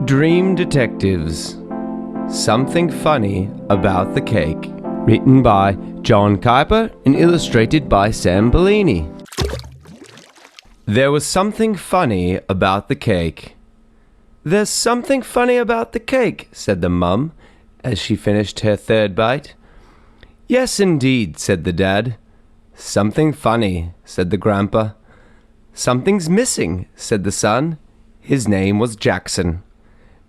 Dream Detectives. Something Funny About the Cake. Written by Jon Kiper and illustrated by Sam Paolini. There was something funny about the cake. "There's something funny about the cake," said the mum, as she finished her third bite. "Yes, indeed," said the dad. "Something funny," said the grandpa. "Something's missing," said the son. His name was Jackson.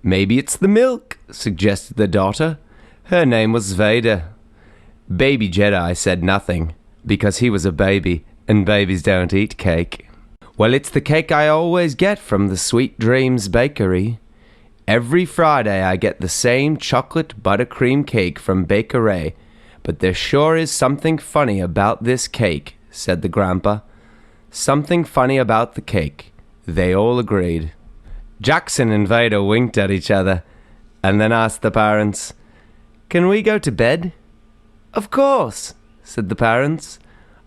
"Maybe it's the milk," suggested the daughter. Her name was Vader. Baby Jedi said nothing, because he was a baby, and babies don't eat cake. "Well, it's the cake I always get from the Sweet Dreams Bakery. Every Friday I get the same chocolate buttercream cake from Baker Ray, but there sure is something funny about this cake," said the grandpa. Something funny about the cake. They all agreed. Jackson and Vader winked at each other, and then asked the parents, "Can we go to bed?" "Of course," said the parents.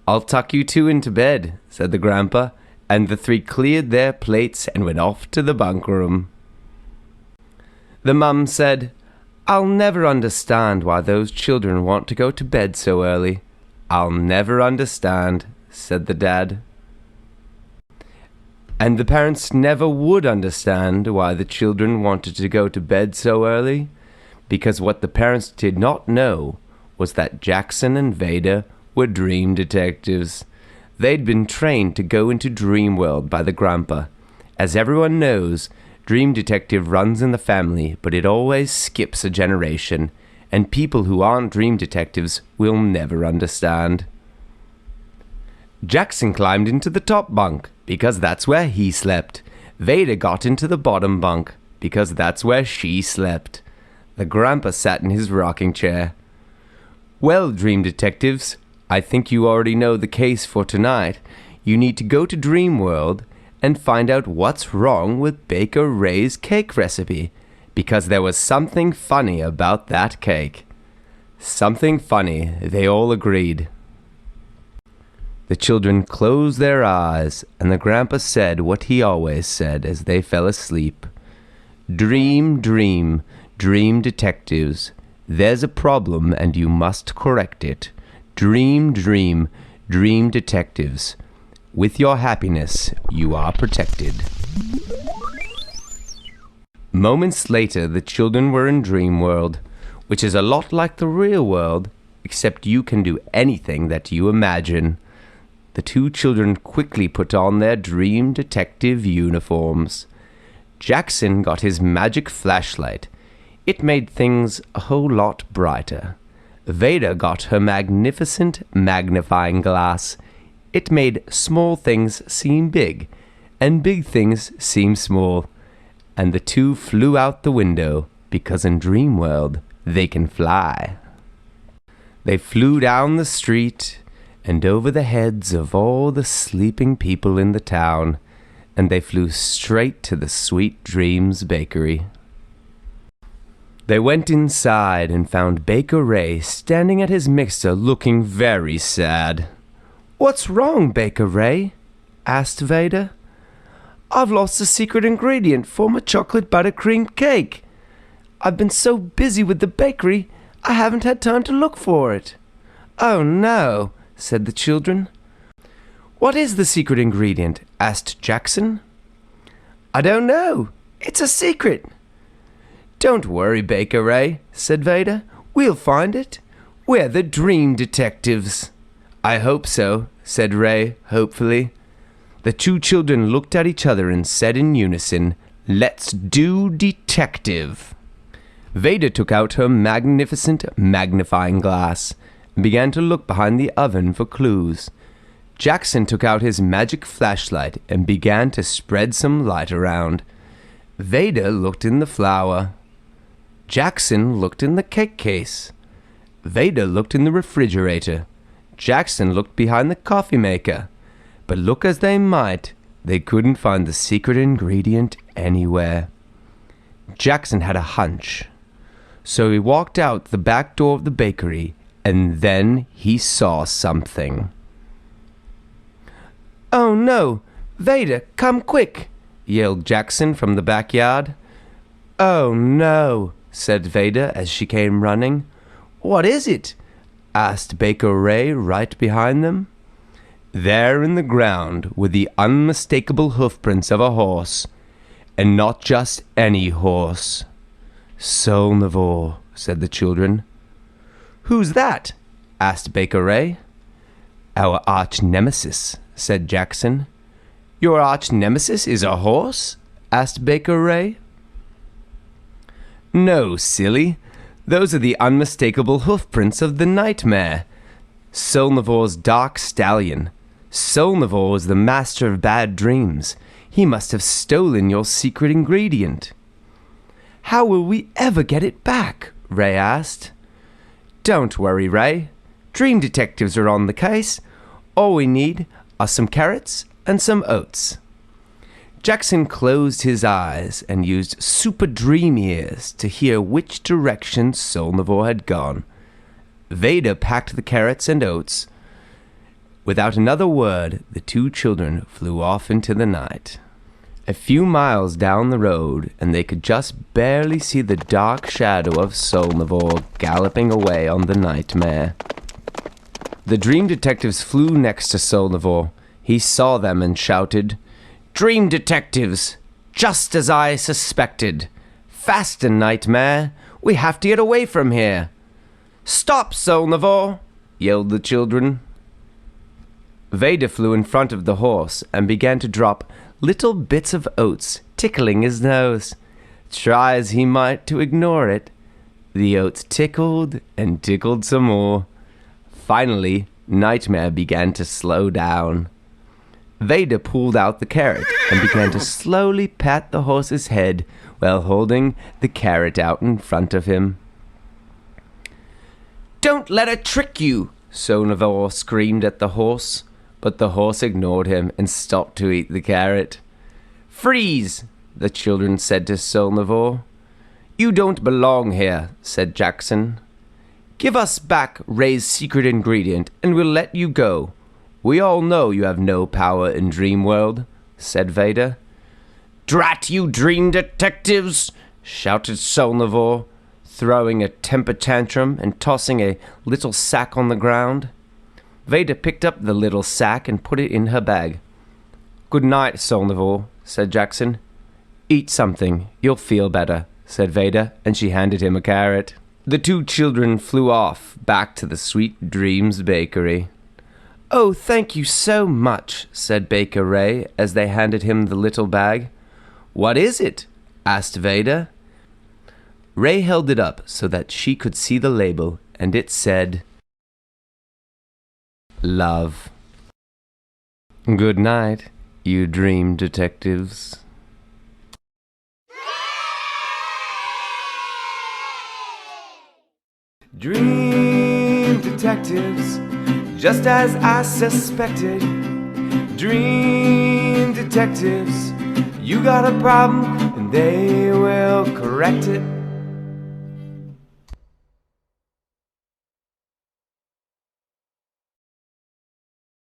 "I'll tuck you two into bed," said the grandpa, and the three cleared their plates and went off to the bunk room. The mum said, "I'll never understand why those children want to go to bed so early." "I'll never understand," said the dad. And the parents never would understand why the children wanted to go to bed so early, because what the parents did not know was that Jackson and Vader were dream detectives. They'd been trained to go into dream world by the grandpa. As everyone knows, dream detective runs in the family, but it always skips a generation, and people who aren't dream detectives will never understand. Jackson climbed into the top bunk, because that's where he slept. Vader got into the bottom bunk, because that's where she slept. The grandpa sat in his rocking chair. "Well, dream detectives, I think you already know the case for tonight. You need to go to Dream World and find out what's wrong with Baker Ray's cake recipe, because there was something funny about that cake." Something funny, they all agreed. The children closed their eyes, and the grandpa said what he always said as they fell asleep. "Dream, dream, dream detectives. There's a problem and you must correct it. Dream, dream, dream detectives. With your happiness, you are protected." Moments later, the children were in Dream World, which is a lot like the real world, except you can do anything that you imagine. The two children quickly put on their dream detective uniforms. Jackson got his magic flashlight. It made things a whole lot brighter. Vader got her magnificent magnifying glass. It made small things seem big, and big things seem small. And the two flew out the window, because in Dream World they can fly. They flew down the street and over the heads of all the sleeping people in the town, and they flew straight to the Sweet Dreams Bakery. They went inside and found Baker Ray standing at his mixer looking very sad. "What's wrong, Baker Ray?" asked Vader. "I've lost the secret ingredient for my chocolate buttercream cake. I've been so busy with the bakery, I haven't had time to look for it." "Oh no," said the children. "What is the secret ingredient?" asked Jackson. "I don't know. It's a secret." "Don't worry, Baker Ray," said Vader. "We'll find it. We're the Dream Detectives." "I hope so," said Ray, hopefully. The two children looked at each other and said in unison, "Let's do detective." Vader took out her magnificent magnifying glass and began to look behind the oven for clues. Jackson took out his magic flashlight and began to spread some light around. Vader looked in the flour. Jackson looked in the cake case. Vader looked in the refrigerator. Jackson looked behind the coffee maker. But look as they might, they couldn't find the secret ingredient anywhere. Jackson had a hunch. So he walked out the back door of the bakery, and then he saw something. "Oh no! Vader, come quick!" yelled Jackson from the backyard. "Oh no," said Veda as she came running. "What is it?" asked Baker Ray right behind them. There in the ground were the unmistakable hoofprints of a horse, and not just any horse. "Solnivore," said the children. "Who's that?" asked Baker Ray. "Our arch-nemesis," said Jackson. "Your arch-nemesis is a horse?" asked Baker Ray. "No, silly. Those are the unmistakable hoofprints of the nightmare. Solnivore's dark stallion. Solnivore was the master of bad dreams. He must have stolen your secret ingredient." "How will we ever get it back?" Ray asked. "Don't worry, Ray. Dream detectives are on the case. All we need are some carrots and some oats." Jackson closed his eyes and used super dream ears to hear which direction Solnivore had gone. Veda packed the carrots and oats. Without another word, the two children flew off into the night. A few miles down the road, and they could just barely see the dark shadow of Solnivore galloping away on the nightmare. The dream detectives flew next to Solnivore. He saw them and shouted, "Dream detectives! Just as I suspected! Faster, nightmare! We have to get away from here!" "Stop, Solnivore!" yelled the children. Veda flew in front of the horse and began to drop little bits of oats, tickling his nose. Try as he might to ignore it, the oats tickled and tickled some more. Finally, Nightmare began to slow down. Veda pulled out the carrot and began to slowly pat the horse's head while holding the carrot out in front of him. "Don't let her trick you!" Solnivore screamed at the horse, but the horse ignored him and stopped to eat the carrot. "Freeze!" the children said to Solnivore. "You don't belong here," said Jackson. "Give us back Ray's secret ingredient and we'll let you go. We all know you have no power in Dream World," said Veda. "Drat you dream detectives!" shouted Solnivore, throwing a temper tantrum and tossing a little sack on the ground. Veda picked up the little sack and put it in her bag. "Good night, Solnivore," said Jackson. "Eat something. You'll feel better," said Veda, and she handed him a carrot. The two children flew off back to the Sweet Dreams Bakery. "Oh, thank you so much," said Baker Ray as they handed him the little bag. "What is it?" asked Veda. Ray held it up so that she could see the label, and it said, "Love." Good night, you dream detectives. Dream detectives, just as I suspected. Dream detectives, you got a problem and they will correct it.